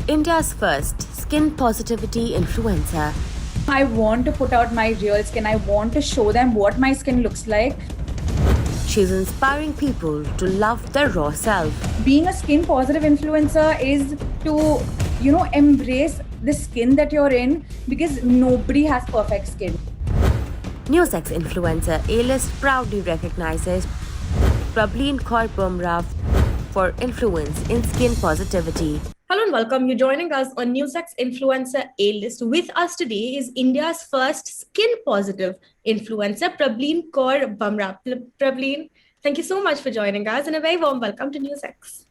India's first skin positivity influencer. I want to put out my real skin. I want to show them what my skin looks like. She's inspiring people to love their raw self. Being a skin positive influencer is to, embrace the skin that you're in, because nobody has perfect skin. NewsX influencer A-list proudly recognizes Prableen Kaur Bhomrah for influence in skin positivity. Hello and welcome. You're joining us on NewsX Influencer A-List. With us today is India's first skin positive influencer, Prableen Kaur Bhomrah. Prableen, thank you so much for joining us and a very warm welcome to NewsX.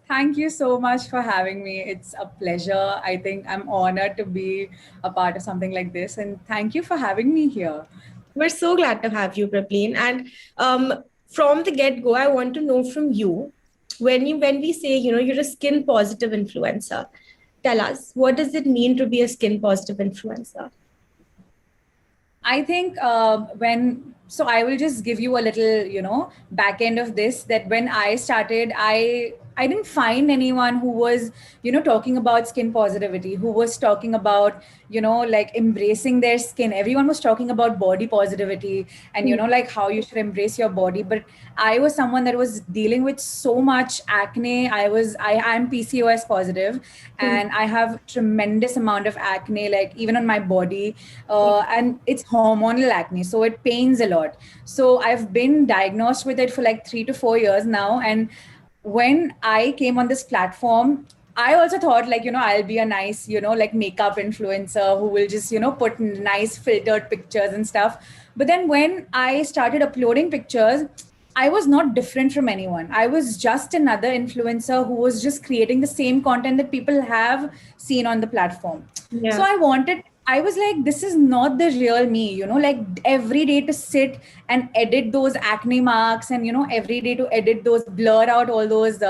Thank you so much for having me. It's a pleasure. I think I'm honored to be a part of something like this. And thank you for having me here. We're so glad to have you, Prableen. And from the get-go, I want to know from you, when we say, you're a skin positive influencer, tell us, what does it mean to be a skin positive influencer? I think so I will just give you a little, back end of this, that when I started, I didn't find anyone who was, talking about skin positivity, who was talking about, like embracing their skin. Everyone was talking about body positivity and, like how you should embrace your body. But I was someone that was dealing with so much acne. I'm PCOS positive, and I have tremendous amount of acne, like even on my body, and it's hormonal acne. So it pains a lot. So I've been diagnosed with it for like 3 to 4 years now. And when I came on this platform, I also thought like, I'll be a nice, like makeup influencer who will just, put nice filtered pictures and stuff. But then when I started uploading pictures, I was not different from anyone. I was just another influencer who was just creating the same content that people have seen on the platform. Yeah. So I was like, this is not the real me, like every day to sit and edit those acne marks and, every day to edit those, blur out all those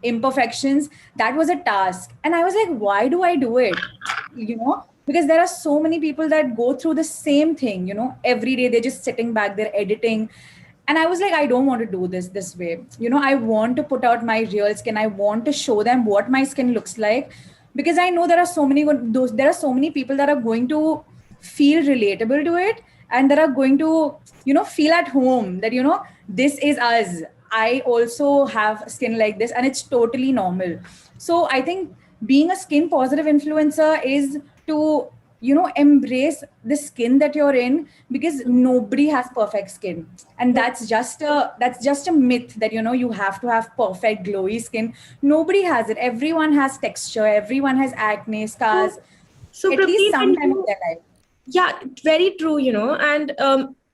imperfections. That was a task. And I was like, why do I do it? Because there are so many people that go through the same thing, every day they're just sitting back, they're editing. And I was like, I don't want to do this way. I want to put out my real skin. I want to show them what my skin looks like. Because I know there are so many people that are going to feel relatable to it, and that are going to, feel at home that, this is us. I also have skin like this, and it's totally normal. So I think being a skin positive influencer is to, embrace the skin that you're in, because nobody has perfect skin. And that's just a myth that, you have to have perfect glowy skin. Nobody has it. Everyone has texture. Everyone has acne, scars. So at least sometime in their life. Yeah, very true, and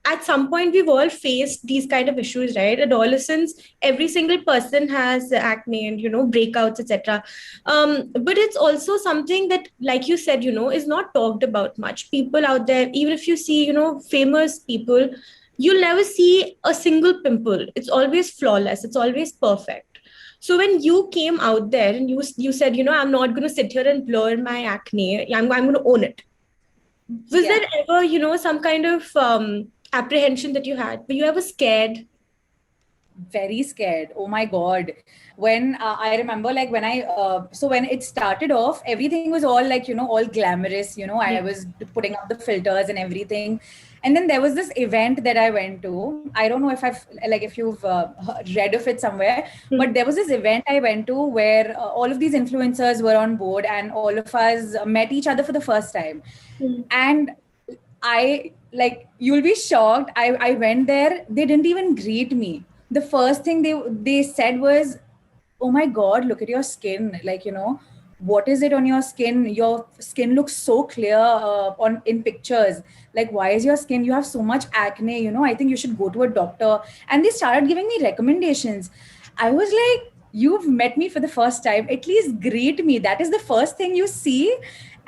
at some point we've all faced these kind of issues, right? Adolescence, every single person has acne and, breakouts, etc. But it's also something that, like you said, is not talked about much. People out there, even if you see, famous people, you'll never see a single pimple. It's always flawless. It's always perfect. So when you came out there and you said, I'm not going to sit here and blur my acne. I'm going to own it. Was there ever, some kind of apprehension that you had? Were you ever scared? Very scared. Oh my God. When I remember, like when when it started off, everything was all like, all glamorous, I was putting up the filters and everything. And then there was this event that I went to. I don't know if you've read of it somewhere, but there was this event I went to where all of these influencers were on board, and all of us met each other for the first time. And you'll be shocked. I went there. They didn't even greet me. The first thing they said was, oh my God, look at your skin. Like, what is it on your skin? Your skin looks so clear in pictures. Like, why is your skin? You have so much acne. I think you should go to a doctor. And they started giving me recommendations. I was like, you've met me for the first time. At least greet me. That is the first thing you see.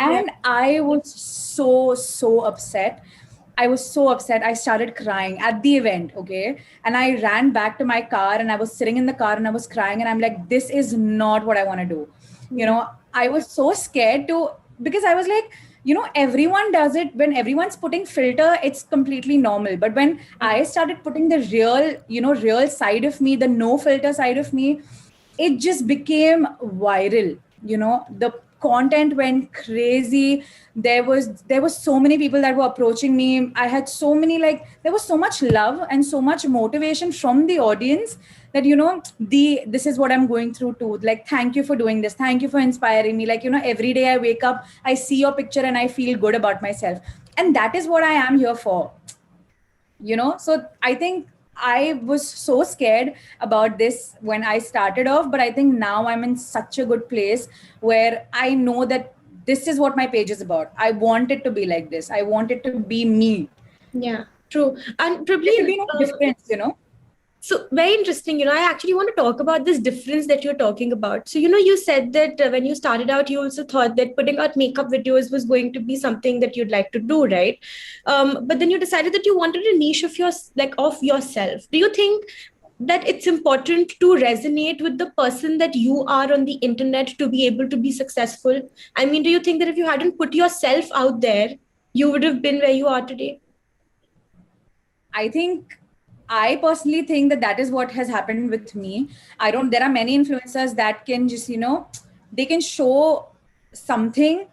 And I was so upset. I started crying at the event. Okay. And I ran back to my car, and I was sitting in the car and I was crying, and I'm like, this is not what I want to do. I was so scared because I was like, everyone does it. When everyone's putting filter, it's completely normal. But when I started putting the real side of me, the no filter side of me, it just became viral. the content went crazy. There was so many people that were approaching me. I had so many, like, there was so much love and so much motivation from the audience that this is what I'm going through too. Like, thank you for doing this, thank you for inspiring me. Like, every day I wake up, I see your picture and I feel good about myself, and that is what I am here for. So I think I was so scared about this when I started off, but I think now I'm in such a good place where I know that this is what my page is about. I want it to be like this. I want it to be me. Yeah, true. And There probably should be no difference. So very interesting. I actually want to talk about this difference that you're talking about. So, you said that when you started out, you also thought that putting out makeup videos was going to be something that you'd like to do, right? But then you decided that you wanted a niche of of yourself. Do you think that it's important to resonate with the person that you are on the internet to be able to be successful? I mean, do you think that if you hadn't put yourself out there, you would have been where you are today? I personally think that is what has happened with me. There are many influencers that can just, they can show something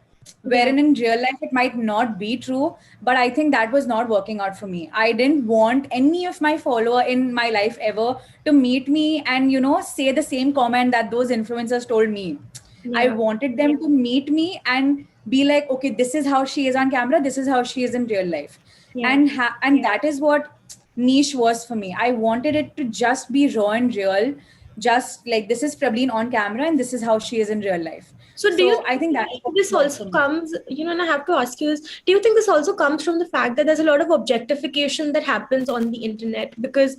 wherein in real life it might not be true, but I think that was not working out for me. I didn't want any of my follower in my life ever to meet me and, say the same comment that those influencers told me. I wanted them to meet me and be like, okay, this is how she is on camera, this is how she is in real life. And that is what niche was for me. I wanted it to just be raw and real, just like, this is Prableen on camera and this is how she is in real life. So I think that this also comes, and I have to ask you is, do you think this also comes from the fact that there's a lot of objectification that happens on the internet? Because,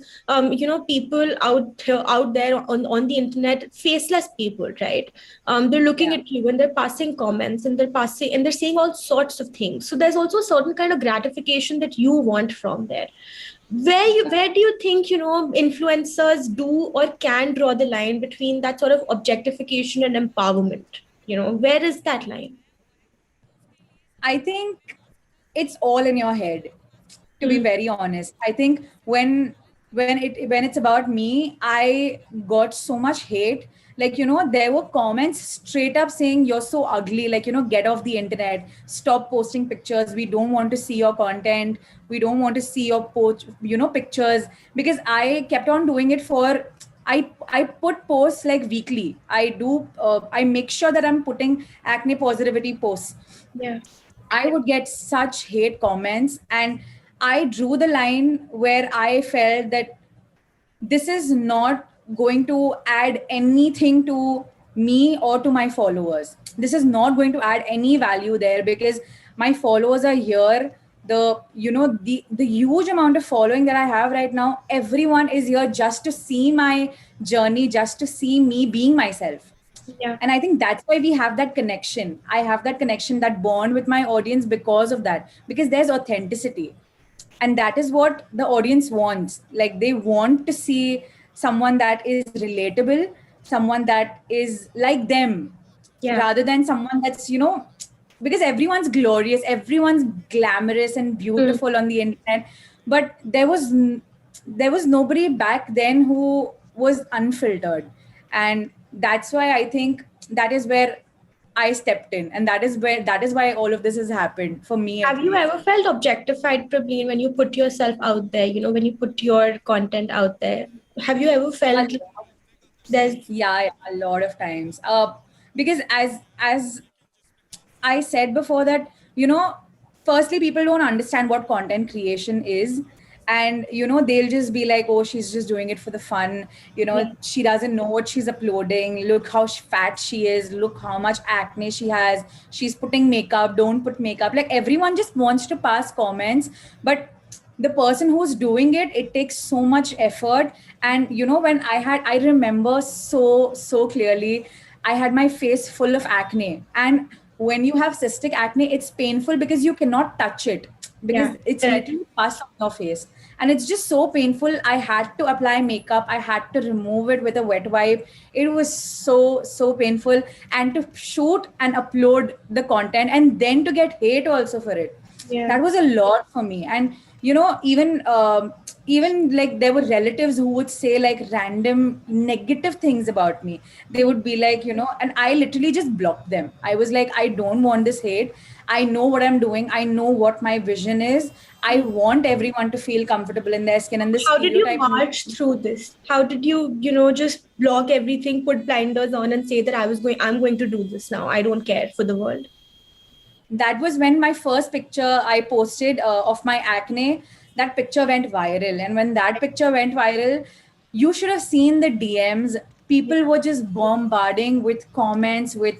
people out there on the internet, faceless people, right? They're looking at you and they're passing comments and they're saying all sorts of things. So there's also a certain kind of gratification that you want from there. Where do you think influencers do or can draw the line between that sort of objectification and empowerment? Where is that line? I think it's all in your head, to be very honest. I think when it's about me, I got so much hate. Like, there were comments straight up saying, you're so ugly, like, get off the internet, stop posting pictures, we don't want to see your content, we don't want to see your pictures. Because I kept on doing it for, I put posts like weekly. I make sure that I'm putting acne positivity posts. I would get such hate comments, and I drew the line where I felt that this is not going to add anything to me or to my followers. This is not going to add any value there, because my followers are here. The huge amount of following that I have right now, everyone is here just to see my journey, just to see me being myself. And I think that's why we have that connection. I have that connection, that bond with my audience because of that, because there's authenticity. And that is what the audience wants. Like, they want to see someone that is relatable, someone that is like them, rather than someone that's, because everyone's glorious, everyone's glamorous and beautiful on the internet. But there was nobody back then who was unfiltered. And that's why I think that is where I stepped in, and that is why all of this has happened for me. Have you ever felt objectified, Prableen, when you put yourself out there, when you put your content out there? Have you ever felt a lot of times, because as I said before, that firstly, people don't understand what content creation is. And they'll just be like, oh, she's just doing it for the fun, she doesn't know what she's uploading, look how fat she is, look how much acne she has, she's putting makeup, don't put makeup. Like, everyone just wants to pass comments, but the person who's doing it takes so much effort. And when I remember so clearly, I had my face full of acne. And when you have cystic acne, it's painful because you cannot touch it, because it's literally pus on your face. And it's just so painful. I had to apply makeup. I had to remove it with a wet wipe. It was so painful. And to shoot and upload the content and then to get hate also for it. That was a lot for me. And, even even like there were relatives who would say like random negative things about me. They would be like, and I literally just blocked them. I was like, I don't want this hate. I know what I'm doing. I know what my vision is. I want everyone to feel comfortable in their skin, and this How did you stereotype. march through this? How did you, just block everything, put blinders on, and say that I'm going to do this now. I don't care for the world. That was when my first picture I posted of my acne, that picture went viral. And when that picture went viral, you should have seen the DMs. People were just bombarding with comments, with,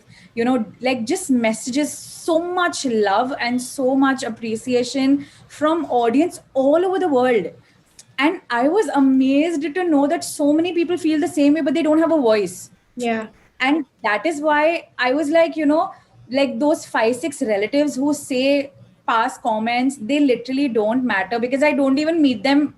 like just messages, so much love and so much appreciation from audience all over the world. And I was amazed to know that so many people feel the same way, but they don't have a voice. Yeah. And that is why I was like, like those 5-6 relatives who say past comments, they literally don't matter, because I don't even meet them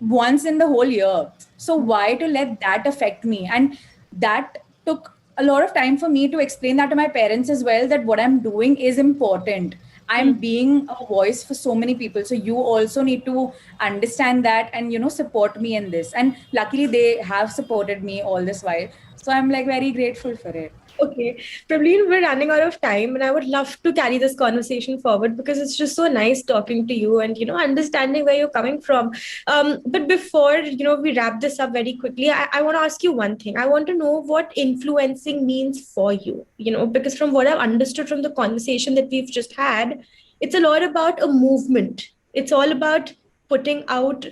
once in the whole year. So why to let that affect me? And that took a lot of time for me to explain that to my parents as well, that what I'm doing is important. I'm being a voice for so many people. So you also need to understand that and, support me in this. And luckily they have supported me all this while. So I'm like very grateful for it. Okay, Prableen, we're running out of time, and I would love to carry this conversation forward because it's just so nice talking to you and understanding where you're coming from. But before we wrap this up very quickly, I want to ask you one thing. I want to know what influencing means for you. Because from what I've understood from the conversation that we've just had, it's a lot about a movement. It's all about putting out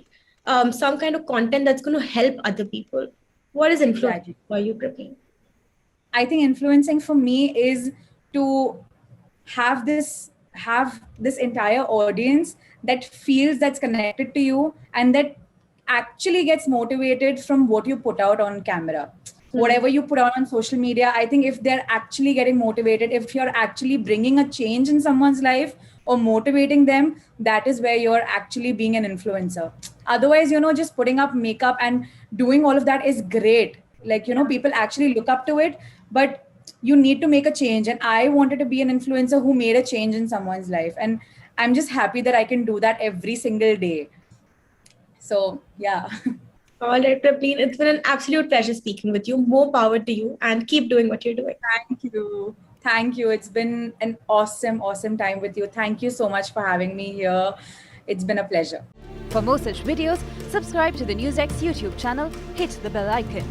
some kind of content that's going to help other people. What is influencing for you, Prableen? I think influencing for me is to have this entire audience that feels that's connected to you and that actually gets motivated from what you put out on camera. Whatever you put out on social media, I think if they're actually getting motivated, if you're actually bringing a change in someone's life or motivating them, that is where you're actually being an influencer. Otherwise, just putting up makeup and doing all of that is great. Like, people actually look up to it, but you need to make a change. And I wanted to be an influencer who made a change in someone's life. And I'm just happy that I can do that every single day. So, yeah. All right, Prableen, it's been an absolute pleasure speaking with you. More power to you, and keep doing what you're doing. Thank you. Thank you. It's been an awesome, awesome time with you. Thank you so much for having me here. It's been a pleasure. For more such videos, subscribe to the NewsX YouTube channel, hit the bell icon.